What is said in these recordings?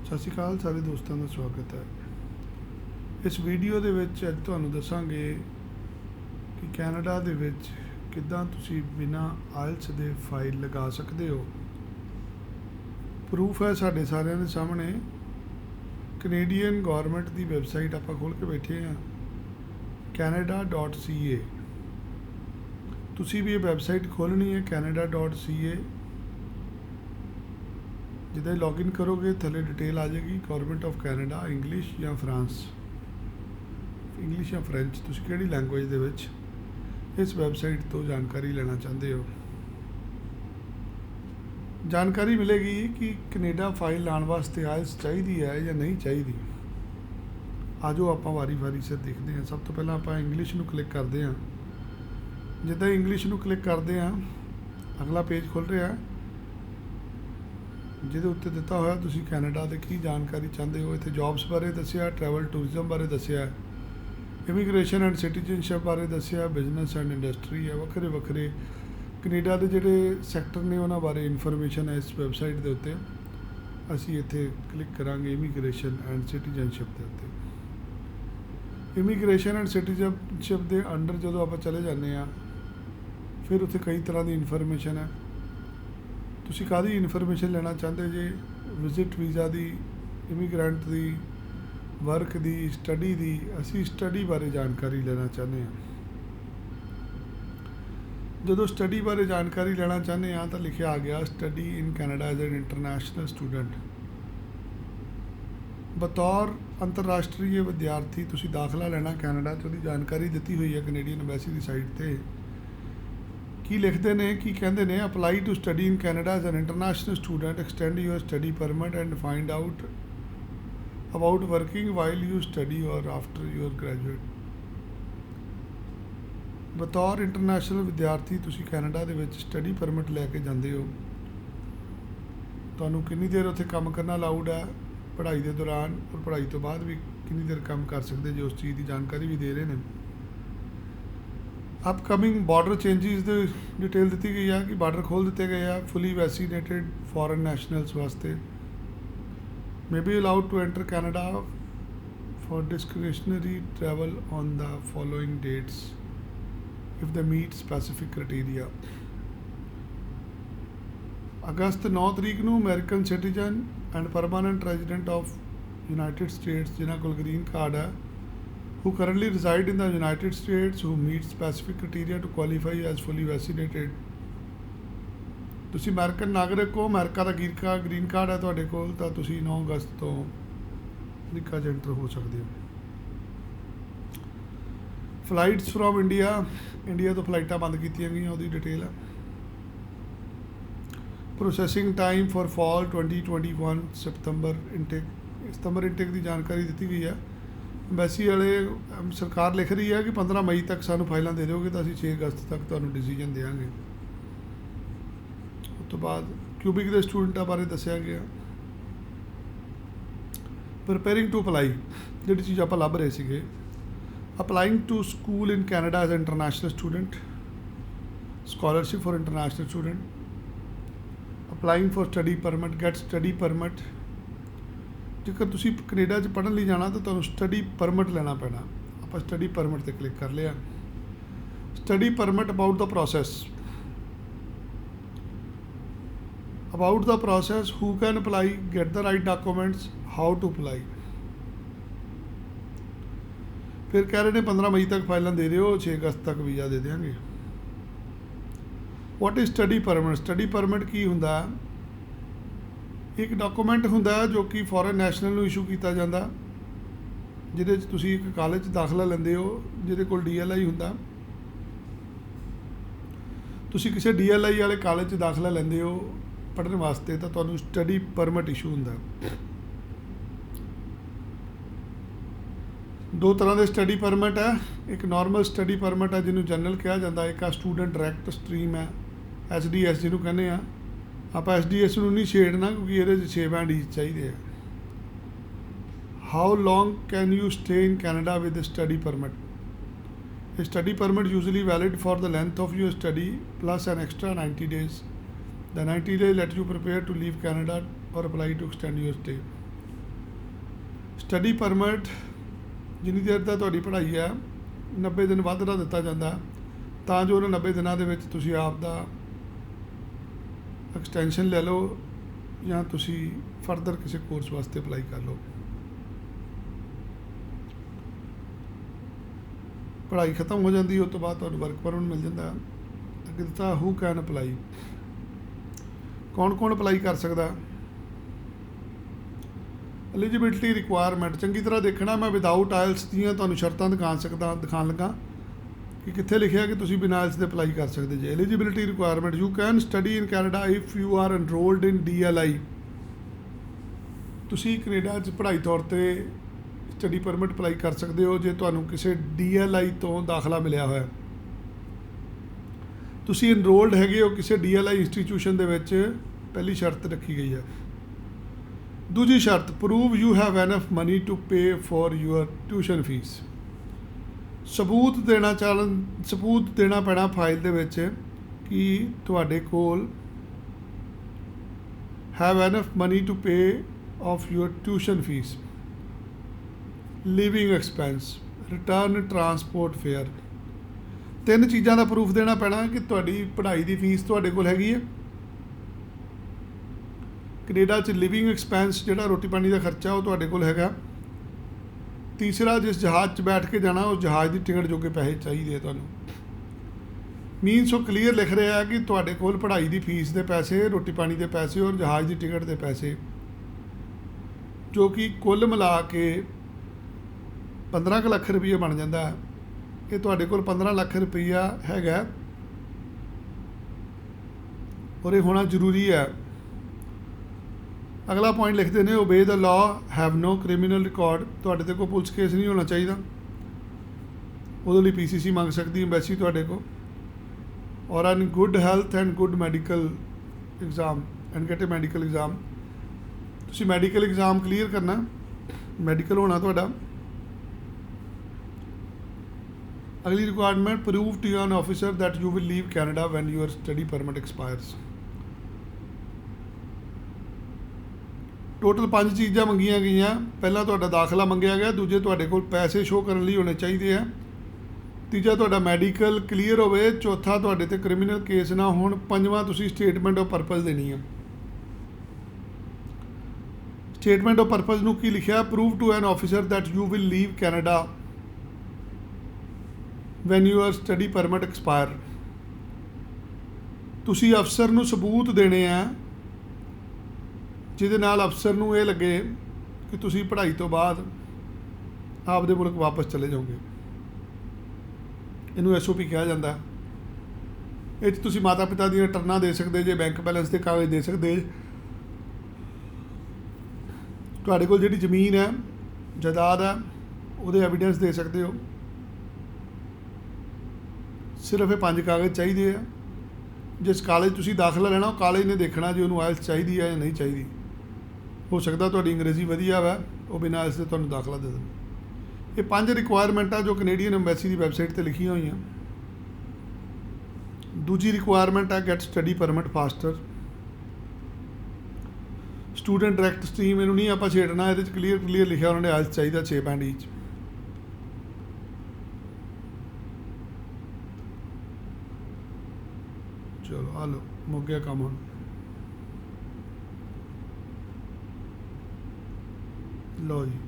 ਸਤਿ ਸ਼੍ਰੀ ਅਕਾਲ ਸਾਰੇ ਦੋਸਤਾਂ ਦਾ ਸਵਾਗਤ ਹੈ। ਇਸ ਵੀਡੀਓ ਦੇ ਵਿੱਚ ਅੱਜ ਤੁਹਾਨੂੰ ਦੱਸਾਂਗੇ ਕਿ ਕੈਨੇਡਾ ਦੇ ਵਿੱਚ ਕਿੱਦਾਂ ਤੁਸੀਂ ਬਿਨਾਂ ਆਇਲਸ ਦੇ ਫਾਈਲ ਲਗਾ ਸਕਦੇ ਹੋ। ਪ੍ਰੂਫ ਹੈ ਸਾਡੇ ਸਾਰਿਆਂ ਦੇ ਸਾਹਮਣੇ। ਕੈਨੇਡੀਅਨ ਗਵਰਨਮੈਂਟ ਦੀ ਵੈਬਸਾਈਟ ਆਪਾਂ ਖੋਲ੍ਹ ਕੇ ਬੈਠੇ ਹਾਂ canada.ca। ਤੁਸੀਂ ਵੀ ਇਹ ਵੈਬਸਾਈਟ ਖੋਲ੍ਹਣੀ ਹੈ canada.ca। ਜਿੱਦਾਂ ਹੀ ਲੌਗਇਨ ਕਰੋਗੇ ਥੱਲੇ ਡਿਟੇਲ ਆ ਜਾਏਗੀ ਗਵਰਨਮੈਂਟ ਆਫ ਕੈਨੇਡਾ ਇੰਗਲਿਸ਼ ਜਾਂ ਫ੍ਰੈਂਚ, ਤੁਸੀਂ ਕਿਹੜੀ ਲੈਂਗੁਏਜ ਦੇ ਵਿੱਚ ਇਸ ਵੈਬਸਾਈਟ ਤੋਂ ਜਾਣਕਾਰੀ ਲੈਣਾ ਚਾਹੁੰਦੇ ਹੋ। ਜਾਣਕਾਰੀ ਮਿਲੇਗੀ ਕਿ ਕੈਨੇਡਾ ਫਾਈਲ ਲਾਉਣ ਵਾਸਤੇ ਆਇਲਸ ਚਾਹੀਦੀ ਹੈ ਜਾਂ ਨਹੀਂ ਚਾਹੀਦੀ। ਆਜੋ ਆਪਾਂ ਵਾਰੀ ਸਿਰ ਦੇਖਦੇ ਹਾਂ। ਸਭ ਤੋਂ ਪਹਿਲਾਂ ਆਪਾਂ ਇੰਗਲਿਸ਼ ਨੂੰ ਕਲਿੱਕ ਕਰਦੇ ਹਾਂ। ਜਿੱਦਾਂ ਇੰਗਲਿਸ਼ ਨੂੰ ਕਲਿੱਕ ਕਰਦੇ ਹਾਂ ਅਗਲਾ ਪੇਜ ਖੁੱਲ੍ਹ ਰਿਹਾ ਜਿਹਦੇ ਉੱਤੇ ਦਿੱਤਾ ਹੋਇਆ ਤੁਸੀਂ ਕੈਨੇਡਾ ਦੇ ਕੀ ਜਾਣਕਾਰੀ ਚਾਹੁੰਦੇ ਹੋ। ਇੱਥੇ ਜੌਬਸ ਬਾਰੇ ਦੱਸਿਆ, ਟਰੈਵਲ ਟੂਰਿਜ਼ਮ ਬਾਰੇ ਦੱਸਿਆ, ਇਮੀਗ੍ਰੇਸ਼ਨ ਐਂਡ ਸਿਟੀਜ਼ਨਸ਼ਿਪ ਬਾਰੇ ਦੱਸਿਆ, ਬਿਜ਼ਨਸ ਐਂਡ ਇੰਡਸਟਰੀ ਹੈ। ਵੱਖਰੇ ਕੈਨੇਡਾ ਦੇ ਜਿਹੜੇ ਸੈਕਟਰ ਨੇ ਉਹਨਾਂ ਬਾਰੇ ਇਨਫੋਰਮੇਸ਼ਨ ਹੈ ਇਸ ਵੈਬਸਾਈਟ ਦੇ ਉੱਤੇ। ਅਸੀਂ ਇੱਥੇ ਕਲਿੱਕ ਕਰਾਂਗੇ ਇਮੀਗ੍ਰੇਸ਼ਨ ਐਂਡ ਸਿਟੀਜ਼ਨਸ਼ਿਪ ਦੇ ਉੱਤੇ। ਇਮੀਗ੍ਰੇਸ਼ਨ ਐਂਡ ਸਿਟੀਜ਼ਨਸ਼ਿਪ ਦੇ ਅੰਡਰ ਜਦੋਂ ਆਪਾਂ ਚਲੇ ਜਾਂਦੇ ਹਾਂ ਫਿਰ ਉੱਥੇ ਕਈ ਤਰ੍ਹਾਂ ਦੀ ਇਨਫੋਰਮੇਸ਼ਨ ਹੈ। ਤੁਸੀਂ ਕਾਹਦੀ ਇਨਫੋਰਮੇਸ਼ਨ ਲੈਣਾ ਚਾਹੁੰਦੇ ਜੇ? ਵਿਜ਼ਿਟ ਵੀਜ਼ਾ ਦੀ, ਇਮੀਗਰੈਂਟ ਦੀ, ਵਰਕ ਦੀ, ਸਟੱਡੀ ਦੀ। ਅਸੀਂ ਸਟੱਡੀ ਬਾਰੇ ਜਾਣਕਾਰੀ ਲੈਣਾ ਚਾਹੁੰਦੇ ਹਾਂ। ਜਦੋਂ ਸਟੱਡੀ ਬਾਰੇ ਜਾਣਕਾਰੀ ਲੈਣਾ ਚਾਹੁੰਦੇ ਹਾਂ ਤਾਂ ਲਿਖਿਆ ਆ ਗਿਆ study in Canada as an international student. ਬਤੌਰ ਅੰਤਰਰਾਸ਼ਟਰੀ ਵਿਦਿਆਰਥੀ ਤੁਸੀਂ ਦਾਖਲਾ ਲੈਣਾ ਕੈਨੇਡਾ 'ਚ, ਉਹਦੀ ਜਾਣਕਾਰੀ ਦਿੱਤੀ ਹੋਈ ਹੈ ਕੈਨੇਡੀਅਨ ਐਮਬੈਸੀ ਦੀ ਸਾਈਟ 'ਤੇ। ਕੀ ਲਿਖਦੇ ਨੇ, ਕੀ ਕਹਿੰਦੇ ਨੇ? Apply to study in Canada as an international student, extend your study permit and find out about working while you study or after your graduate. ਬਤੌਰ ਇੰਟਰਨੈਸ਼ਨਲ ਵਿਦਿਆਰਥੀ ਤੁਸੀਂ ਕੈਨੇਡਾ ਦੇ ਵਿੱਚ ਸਟੱਡੀ ਪਰਮਿਟ ਲੈ ਕੇ ਜਾਂਦੇ ਹੋ। ਤੁਹਾਨੂੰ ਕਿੰਨੀ ਦੇਰ ਉੱਥੇ ਕੰਮ ਕਰਨਾ ਅਲਾਊਡ ਹੈ ਪੜ੍ਹਾਈ ਦੇ ਦੌਰਾਨ, ਔਰ ਪੜ੍ਹਾਈ ਤੋਂ ਬਾਅਦ ਵੀ ਕਿੰਨੀ ਦੇਰ ਕੰਮ ਕਰ ਸਕਦੇ ਜੇ, ਉਸ ਚੀਜ਼ ਦੀ ਜਾਣਕਾਰੀ ਵੀ ਦੇ ਰਹੇ ਨੇ। ਅਪਕਮਿੰਗ ਬਾਰਡਰ ਚੇਂਜਿਸ ਦੀ ਡਿਟੇਲ ਦਿੱਤੀ ਗਈ ਹੈ ਕਿ ਬਾਰਡਰ ਖੋਲ੍ਹ ਦਿੱਤੇ ਗਏ ਆ ਫੁੱਲੀ ਵੈਕਸੀਨੇਟਿਡ ਫੋਰਨ ਨੈਸ਼ਨਲਸ ਵਾਸਤੇ। May be allowed to enter Canada for discretionary travel on the following dates if they meet specific criteria. ਅਗਸਤ 9 ਤਰੀਕ ਨੂੰ American citizen and permanent resident of United States ਜਿਨ੍ਹਾਂ ਕੋਲ ਗ੍ਰੀਨ ਕਾਰਡ ਹੈ who currently reside in the United States who meet specific criteria to qualify as fully vaccinated। ਤੁਸੀਂ American ਨਾਗਰਿਕ ਹੋ, America ਦਾ green card ਹੈ ਤੁਹਾਡੇ ਕੋਲ, ਤਾਂ ਤੁਸੀਂ 9 ਅਗਸਤ ਤੋਂ ਅਮਰੀਕਾ 'ਚ ਐਂਟਰ ਹੋ ਸਕਦੇ ਹੋ। ਫਲਾਈਟਸ ਫਰੋਮ ਇੰਡੀਆ ਤੋਂ ਫਲਾਈਟਾਂ ਬੰਦ ਕੀਤੀਆਂ ਗਈਆਂ, ਉਹਦੀ ਡਿਟੇਲ ਹੈ। Processing time for fall 2021 September intake ਦੀ ਜਾਣਕਾਰੀ ਦਿੱਤੀ ਗਈ ਹੈ। ਐਮਬੈਸੀ ਵਾਲੇ ਸਰਕਾਰ ਲਿਖ ਰਹੀ ਹੈ ਕਿ 15 ਮਈ ਤੱਕ ਸਾਨੂੰ ਫਾਈਲਾਂ ਦੇ ਦਿਓਗੇ ਤਾਂ ਅਸੀਂ 6 ਅਗਸਤ ਤੱਕ ਤੁਹਾਨੂੰ ਡਿਸੀਜਨ ਦੇਵਾਂਗੇ। ਉਸ ਤੋਂ ਬਾਅਦ ਕਿਊਬਿਕ ਦੇ ਸਟੂਡੈਂਟਾਂ ਬਾਰੇ ਦੱਸਿਆ ਗਿਆ। ਪ੍ਰਿਪੇਅਰਿੰਗ ਟੂ ਅਪਲਾਈ, ਜਿਹੜੀ ਚੀਜ਼ ਆਪਾਂ ਲੱਭ ਰਹੇ ਸੀਗੇ। Applying to school in Canada as international student, scholarship for international student, applying for study permit, get study permit. ਜੇਕਰ ਤੁਸੀਂ ਕੈਨੇਡਾ 'ਚ ਪੜ੍ਹਨ ਲਈ ਜਾਣਾ ਤਾਂ ਤੁਹਾਨੂੰ ਸਟੱਡੀ ਪਰਮਿਟ ਲੈਣਾ ਪੈਣਾ। ਆਪਾਂ ਸਟੱਡੀ ਪਰਮਿਟ 'ਤੇ ਕਲਿੱਕ ਕਰ ਲਿਆ। Study permit about the process who can apply, get the right documents, how to apply. ਫਿਰ ਕਹਿ ਰਹੇ ਨੇ 15 ਮਈ ਤੱਕ ਫਾਈਲਾਂ ਦੇ ਦਿਓ, 6 ਅਗਸਤ ਤੱਕ ਵੀਜ਼ਾ ਦੇ ਦਿਆਂਗੇ। What is study permit? Study permit ਕੀ ਹੁੰਦਾ? ਇੱਕ ਡਾਕੂਮੈਂਟ ਹੁੰਦਾ ਜੋ ਕਿ ਫੋਰਨ ਨੈਸ਼ਨਲ ਨੂੰ ਇਸ਼ੂ ਕੀਤਾ ਜਾਂਦਾ, ਜਿਹਦੇ 'ਚ ਤੁਸੀਂ ਇੱਕ ਕਾਲਜ 'ਚ ਦਾਖਲਾ ਲੈਂਦੇ ਹੋ ਜਿਹਦੇ ਕੋਲ DLI ਹੁੰਦਾ। ਤੁਸੀਂ ਕਿਸੇ DLI ਵਾਲੇ ਕਾਲਜ 'ਚ ਦਾਖਲਾ ਲੈਂਦੇ ਹੋ ਪੜ੍ਹਨ ਵਾਸਤੇ ਤਾਂ ਤੁਹਾਨੂੰ ਸਟੱਡੀ ਪਰਮਿਟ ਇਸ਼ੂ ਹੁੰਦਾ। 2 ਤਰ੍ਹਾਂ ਦੇ ਸਟੱਡੀ ਪਰਮਿਟ ਹੈ। ਇੱਕ ਨਾਰਮਲ ਸਟੱਡੀ ਪਰਮਿਟ ਹੈ ਜਿਹਨੂੰ ਜਨਰਲ ਕਿਹਾ ਜਾਂਦਾ, ਇੱਕ ਆ ਸਟੂਡੈਂਟ ਡਾਇਰੈਕਟ ਸਟਰੀਮ ਹੈ SDS ਜਿਹਨੂੰ ਕਹਿੰਦੇ ਆ। ਆਪਾਂ SDS ਨੂੰ ਨਹੀਂ ਛੇੜਨਾ ਕਿਉਂਕਿ ਇਹਦੇ 'ਚ 6 ਬੈਂਡ ਈਚ ਚਾਹੀਦੇ ਆ। How long can you stay in Canada with study permit? A study permit usually valid for the length of your study plus an extra 90 days. The 90 days let you prepare to leave Canada or apply to extend your stay. Study permit ਜਿੰਨੀ ਦੇਰ ਤੱਕ ਤੁਹਾਡੀ ਪੜ੍ਹਾਈ ਹੈ 90 ਦਿਨ ਵੱਧ ਦਾ ਦਿੱਤਾ ਜਾਂਦਾ ਤਾਂ ਜੋ ਉਹਨਾਂ 90 ਦਿਨਾਂ ਦੇ ਵਿੱਚ ਤੁਸੀਂ ਆਪ ਦਾ ਐਕਸਟੈਂਸ਼ਨ ਲੈ ਲਓ ਜਾਂ ਤੁਸੀਂ ਫਰਦਰ ਕਿਸੇ ਕੋਰਸ ਵਾਸਤੇ ਅਪਲਾਈ ਕਰ ਲਓ। ਪੜ੍ਹਾਈ ਖਤਮ ਹੋ ਜਾਂਦੀ ਉਸ ਤੋਂ ਬਾਅਦ ਤੁਹਾਨੂੰ ਵਰਕ ਪਰਮਿਟ ਮਿਲ ਜਾਂਦਾ। ਅੱਗੇ ਦਿੱਤਾ ਹੂ ਕੈਨ ਅਪਲਾਈ, ਕੌਣ ਅਪਲਾਈ ਕਰ ਸਕਦਾ। ਐਲੀਜੀਬਿਲਟੀ ਰਿਕੁਆਇਰਮੈਂਟ ਚੰਗੀ ਤਰ੍ਹਾਂ ਦੇਖਣਾ। ਮੈਂ ਵਿਦਆਊਟ ਆਇਲਸ ਦੀਆਂ ਤੁਹਾਨੂੰ ਸ਼ਰਤਾਂ ਦਿਖਾਉਣ ਲੱਗਾ ਕਿ ਕਿੱਥੇ ਲਿਖਿਆ ਕਿ ਤੁਸੀਂ ਬਿਨਾਂ ਆਇਲਸ ਦੇ ਅਪਲਾਈ ਕਰ ਸਕਦੇ ਜੇ। Eligibility requirement, you can study in Canada if you are enrolled in DLI। ਤੁਸੀਂ ਕੈਨੇਡਾ 'ਚ ਪੜ੍ਹਾਈ ਤੌਰ 'ਤੇ ਸਟੱਡੀ ਪਰਮਿਟ ਅਪਲਾਈ ਕਰ ਸਕਦੇ ਹੋ ਜੇ ਤੁਹਾਨੂੰ ਕਿਸੇ DLI ਤੋਂ ਦਾਖਲਾ ਮਿਲਿਆ ਹੋਇਆ। ਤੁਸੀਂ ਇਨਰੋਲਡ ਹੈਗੇ ਹੋ ਕਿਸੇ DLI ਇੰਸਟੀਟਿਊਸ਼ਨ ਦੇ ਵਿੱਚ, ਪਹਿਲੀ ਸ਼ਰਤ ਰੱਖੀ ਗਈ ਹੈ। ਦੂਜੀ ਸ਼ਰਤ, prove you have enough money to pay for your tuition fees. ਸਬੂਤ ਦੇਣਾ ਪੈਣਾ ਫਾਈਲ ਦੇ ਵਿੱਚ ਕਿ ਤੁਹਾਡੇ ਕੋਲ have enough money to pay of your tuition fees, living expense, return transport fare. 3 ਚੀਜ਼ਾਂ ਦਾ ਪ੍ਰੂਫ ਦੇਣਾ ਪੈਣਾ ਕਿ ਤੁਹਾਡੀ ਪੜ੍ਹਾਈ ਦੀ ਫੀਸ ਤੁਹਾਡੇ ਕੋਲ ਹੈਗੀ ਹੈ, ਕੈਨੇਡਾ 'ਚ ਲਿਵਿੰਗ ਐਕਸਪੈਂਸ ਜਿਹੜਾ ਰੋਟੀ ਪਾਣੀ ਦਾ ਖਰਚਾ ਉਹ ਤੁਹਾਡੇ ਕੋਲ ਹੈਗਾ। ਤੀਸਰਾ, ਜਿਸ ਜਹਾਜ਼ 'ਚ ਬੈਠ ਕੇ ਜਾਣਾ ਉਸ ਜਹਾਜ਼ ਦੀ ਟਿਕਟ ਜੋਗੇ ਪੈਸੇ ਚਾਹੀਦੇ ਆ ਤੁਹਾਨੂੰ। ਮੀਨਸ ਉਹ ਕਲੀਅਰ ਲਿਖ ਰਿਹਾ ਕਿ ਤੁਹਾਡੇ ਕੋਲ ਪੜ੍ਹਾਈ ਦੀ ਫੀਸ ਦੇ ਪੈਸੇ, ਰੋਟੀ ਪਾਣੀ ਦੇ ਪੈਸੇ ਔਰ ਜਹਾਜ਼ ਦੀ ਟਿਕਟ ਦੇ ਪੈਸੇ, ਜੋ ਕਿ ਕੁੱਲ ਮਿਲਾ ਕੇ 15 ਕੁ ਲੱਖ ਰੁਪਈਆ ਬਣ ਜਾਂਦਾ। ਇਹ ਤੁਹਾਡੇ ਕੋਲ 15 ਲੱਖ ਰੁਪਈਆ ਹੈਗਾ ਔਰ ਇਹ ਹੋਣਾ ਜ਼ਰੂਰੀ ਹੈ। ਅਗਲਾ ਪੁਆਇੰਟ ਲਿਖਦੇ ਨੇ, obey the law, have no criminal record. ਤੁਹਾਡੇ 'ਤੇ ਕੋਈ ਪੁਲਿਸ ਕੇਸ ਨਹੀਂ ਹੋਣਾ ਚਾਹੀਦਾ। ਉਹਦੇ ਲਈ PCC ਮੰਗ ਸਕਦੀ ਐਮਬੈਸੀ ਤੁਹਾਡੇ ਕੋਲ। Or in good health and good medical exam and get a medical exam. ਤੁਸੀਂ ਮੈਡੀਕਲ ਐਗਜ਼ਾਮ ਕਲੀਅਰ ਕਰਨਾ, ਮੈਡੀਕਲ ਹੋਣਾ ਤੁਹਾਡਾ। ਅਗਲੀ requirement, prove to an officer that you will leave Canada when your study permit expires. Total 5 ਚੀਜ਼ਾਂ ਮੰਗੀਆਂ ਗਈਆਂ। ਪਹਿਲਾ ਤੁਹਾਡਾ ਦਾਖਲਾ ਮੰਗਿਆ ਗਿਆ, ਦੂਜੇ ਤੁਹਾਡੇ ਕੋਲ ਪੈਸੇ ਸ਼ੋਅ ਕਰਨ ਲਈ ਹੋਣੇ ਚਾਹੀਦੇ ਆ, ਤੀਜਾ ਤੁਹਾਡਾ ਮੈਡੀਕਲ ਕਲੀਅਰ ਹੋਵੇ, ਚੌਥਾ ਤੁਹਾਡੇ 'ਤੇ ਕ੍ਰਿਮੀਨਲ ਕੇਸ ਨਾ ਹੋਣ, ਪੰਜਵਾਂ ਤੁਸੀਂ ਸਟੇਟਮੈਂਟ ਆਫ ਪਰਪਸ ਦੇਣੀ ਹੈ। ਸਟੇਟਮੈਂਟ ਆਫ ਪਰਪਸ ਨੂੰ ਕੀ ਲਿਖਿਆ, prove to an officer that you will leave Canada when your study permit expire. ਤੁਸੀਂ ਅਫਸਰ ਨੂੰ ਸਬੂਤ ਦੇਣੇ ਆ ਜਿਹਦੇ ਨਾਲ ਅਫਸਰ ਨੂੰ ਇਹ ਲੱਗੇ ਕਿ ਤੁਸੀਂ ਪੜ੍ਹਾਈ ਤੋਂ ਬਾਅਦ ਆਪਦੇ ਮੁਲਕ ਵਾਪਸ ਚਲੇ ਜਾਓਗੇ। ਇਹਨੂੰ SOP ਕਿਹਾ ਜਾਂਦਾ। ਇਹ 'ਚ ਤੁਸੀਂ ਮਾਤਾ ਪਿਤਾ ਦੀਆਂ ਰਿਟਰਨਾਂ ਦੇ ਸਕਦੇ ਜੇ, ਬੈਂਕ ਬੈਲੈਂਸ ਦੇ ਕਾਗਜ਼ ਦੇ ਸਕਦੇ, ਤੁਹਾਡੇ ਕੋਲ ਜਿਹੜੀ ਜ਼ਮੀਨ ਹੈ, ਜਾਇਦਾਦ ਹੈ, ਉਹਦੇ ਐਵੀਡੈਂਸ ਦੇ ਸਕਦੇ ਹੋ। ਸਿਰਫ ਇਹ 5 ਕਾਗਜ਼ ਚਾਹੀਦੇ ਆ। ਜਿਸ ਕਾਲਜ ਤੁਸੀਂ ਦਾਖਲਾ ਲੈਣਾ ਉਹ ਕਾਲਜ ਨੇ ਦੇਖਣਾ ਜੇ ਉਹਨੂੰ ਆਇਲਸ ਚਾਹੀਦੀ ਹੈ ਜਾਂ ਨਹੀਂ ਚਾਹੀਦੀ। ਹੋ ਸਕਦਾ ਤੁਹਾਡੀ ਅੰਗਰੇਜ਼ੀ ਵਧੀਆ ਵਾ, ਉਹ ਬਿਨਾਂ ਆਇਲਸ ਦੇ ਤੁਹਾਨੂੰ ਦਾਖਲਾ ਦੇ ਦੇਣ। ਇਹ 5 ਰਿਕੁਆਇਰਮੈਂਟਾਂ ਜੋ ਕੈਨੇਡੀਅਨ ਐਮਬੈਸੀ ਦੀ ਵੈਬਸਾਈਟ 'ਤੇ ਲਿਖੀਆਂ ਹੋਈਆਂ। ਦੂਜੀ ਰਿਕੁਆਇਰਮੈਂਟ ਹੈ get study permit foster. Student direct stream, ਇਹਨੂੰ ਨਹੀਂ ਆਪਾਂ ਛੇੜਨਾ। ਇਹਦੇ 'ਚ ਕਲੀਅਰ ਲਿਖਿਆ ਉਹਨਾਂ ਨੇ ਆਇਲਸ ਚਾਹੀਦਾ 6 ਬੈਂਡ ਈਚ। ਚਲੋ ਆ ਲਓ, ਮੁੱਕ ਗਿਆ ਕੰਮ ਹੁਣ। ਲਓ ਜੀ,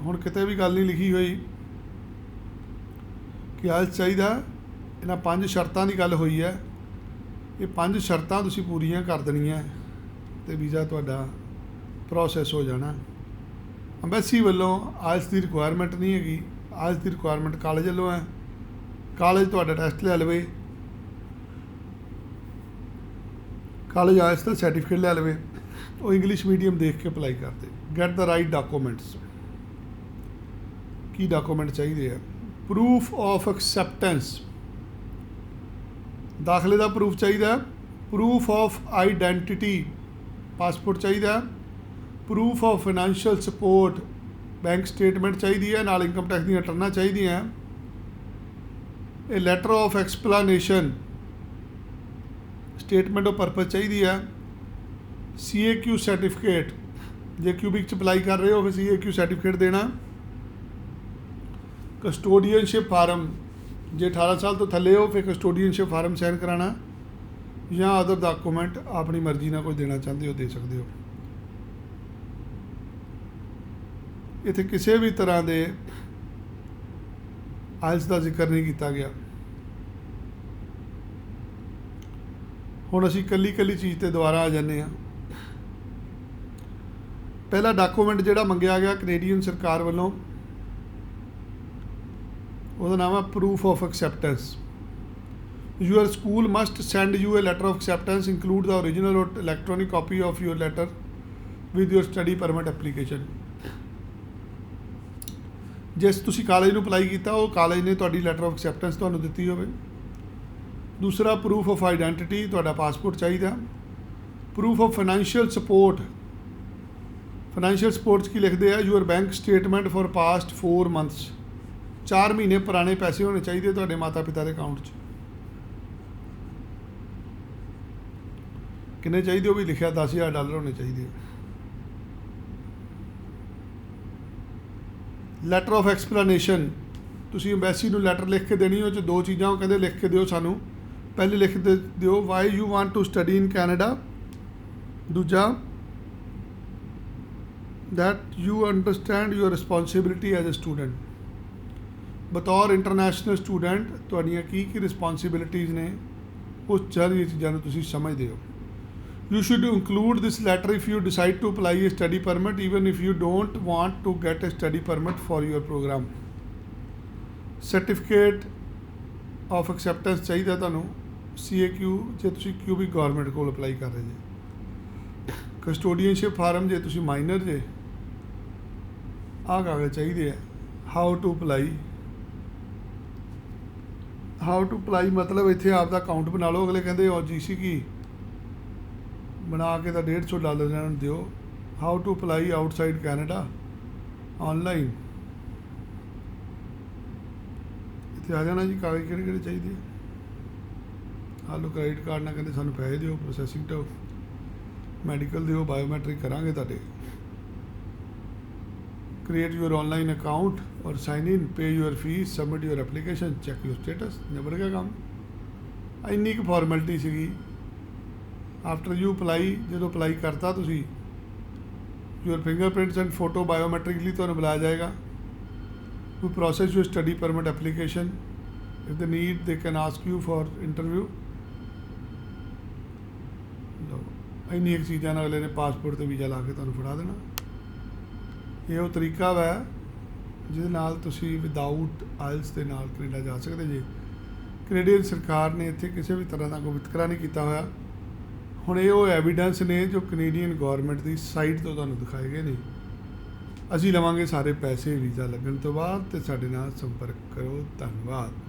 ਹੁਣ ਕਿਤੇ ਵੀ ਗੱਲ ਨਹੀਂ ਲਿਖੀ ਹੋਈ ਕਿ ਆਇਲਸ ਚਾਹੀਦਾ। ਇਹਨਾਂ 5 ਸ਼ਰਤਾਂ ਦੀ ਗੱਲ ਹੋਈ ਹੈ। ਇਹ 5 ਸ਼ਰਤਾਂ ਤੁਸੀਂ ਪੂਰੀਆਂ ਕਰ ਦੇਣੀਆਂ ਅਤੇ ਵੀਜ਼ਾ ਤੁਹਾਡਾ ਪ੍ਰੋਸੈਸ ਹੋ ਜਾਣਾ। ਅੰਬੈਸੀ ਵੱਲੋਂ ਆਇਲਸ ਦੀ ਰਿਕੁਆਇਰਮੈਂਟ ਨਹੀਂ ਹੈਗੀ। ਆਇਲਸ ਦੀ ਰਿਕੁਆਇਰਮੈਂਟ ਕਾਲਜ ਵੱਲੋਂ ਹੈ। ਕਾਲਜ ਤੁਹਾਡਾ ਟੈਸਟ ਲੈ ਲਵੇ, ਕਾਲਜ ਆਇਲਸ ਦਾ ਸਰਟੀਫਿਕੇਟ ਲੈ ਲਵੇ, ਉਹ ਇੰਗਲਿਸ਼ ਮੀਡੀਅਮ ਦੇਖ ਕੇ ਅਪਲਾਈ ਕਰਦੇ। Get the right documents. Ki document ਚਾਹੀਦੇ ਆ, ਪ੍ਰੂਫ ਆਫ ਐਕਸੈਪਟੈਂਸ, ਦਾਖਲੇ ਦਾ ਪ੍ਰੂਫ ਚਾਹੀਦਾ, ਪ੍ਰੂਫ ਆਫ ਆਈਡੈਂਟੀਟੀ, ਪਾਸਪੋਰਟ ਚਾਹੀਦਾ, proof of financial support, bank statement ਚਾਹੀਦੀ ਹੈ, ਨਾਲ ਇਨਕਮ ਟੈਕਸ ਦੀਆਂ ਰਿਟਰਨਾਂ ਚਾਹੀਦੀਆਂ, ਇਹ letter of explanation, statement of purpose ਚਾਹੀਦੀ ਹੈ, CAQ ਸਰਟੀਫਿਕੇਟ जे क्यूबिक च अप्लाई कर रहे हो फिर CAQ सर्टिफिकेट देना। कस्टोडियनशिप फार्म जे 18 साल तो थले हो फिर कस्टोडियनशिप फार्म साइन कराना, या अदर डॉकूमेंट अपनी मर्जी ना कोई देना चाहते हो दे सकते हो। इत्थे किसी भी तरह के आइल्स का जिक्र नहीं किया गया। हुण असीं कली कली चीज़ ते दोबारा आ जाने हैं। पहला डॉकूमेंट जिहड़ा मंगिया गया कनेडियन सरकार वालों, ਉਹਦਾ नाम है proof of acceptance. Your school must send you a letter of acceptance include the original or electronic copy of your letter with your study permit application. जिस तुसी कॉलेज नूं अप्लाई किया वो कॉलेज ने तुहाडी लैटर ऑफ एक्सैप्टेंस तुहानूं दित्ती होवे। दूसरा प्रूफ ऑफ आइडेंटिटी, तुहाडा पासपोर्ट चाहिए। Proof of financial support, financial supports की लिखते हैं your bank statement for past 4 months, 4 महीने पुराने पैसे होने चाहिए तुहाडे माता पिता के अकाउंट च। किन्ने चाहिए वो भी लिखा $10,000 होने चाहिए। लैटर ऑफ एक्सप्लेनेशन, तुसी एम्बैसी नूं लैटर लिख के देनी, वो 2 चीज़ां कहते लिख के दिओ सानू। पहले लिख दे दिओ why you want to study in Canada, दूजा that you understand your responsibility as a student. बतौर इंटरनेशनल स्टूडेंट तुहाड़ियां की रिस्पॉन्सिबिलिटीज़ ने, उस सारी चीज़ों तुसीं समझदे हो। You should include this letter if you decide to apply a study permit even if you don't want to get a study permit for your program. Certificate of acceptance चाहिए तुहानूं CAQ जे तुसीं क्यूबिक गौरमेंट को apply कर रहे जे। कस्टोडियनशिप farm जे तुसीं minor जे, आह कागज़ चाहिए है। How to apply, how to apply मतलब इत्थे आपका अकाउंट बना लो। अगले कहते और GC की बना के तो $150 दिओ। How to apply outside Canada online, इत्थे आ जाना जी। कागज़ किहड़े चाहिए, हालो क्रेडिट कार्ड ना कहते सानू पैसे दिओ, प्रोसैसिंग टो मैडिकल दिओ, बायोमैट्रिक करांगे तुहाडे। क्रिएट योर ऑनलाइन अकाउंट और sign in, pay your fees, submit your application, check your status, निबड़ गया काम। इन्नी क फॉर्मैलिटी सीगी। आफ्टर यू अप्लाई, जो अप्लाई करता तुसी your fingerprints and photo biometrically तुहानूं बुलाया जाएगा। To process your study permit application, if the need they can ask you for interview. इन्नी एक चीज़ां अगले ने पासपोर्ट ते वीज़ा ला के तुहानूं फड़ा देना। ये वो तरीका वै जिहदे नाल तुसी विदाउट आइल्स के नाल कनेडा जा सकते जे। कनेडियन सरकार ने इत्थे किसी भी तरह का कोई वितकरा नहीं किया होया। हुण ये वो एविडेंस ने जो कनेडियन गौरमेंट की साइट तो तुहानूं दिखाए गए ने। असीं लवांगे सारे पैसे वीज़ा लगन तो बाद, ते साडे नाल संपर्क करो। धन्नवाद।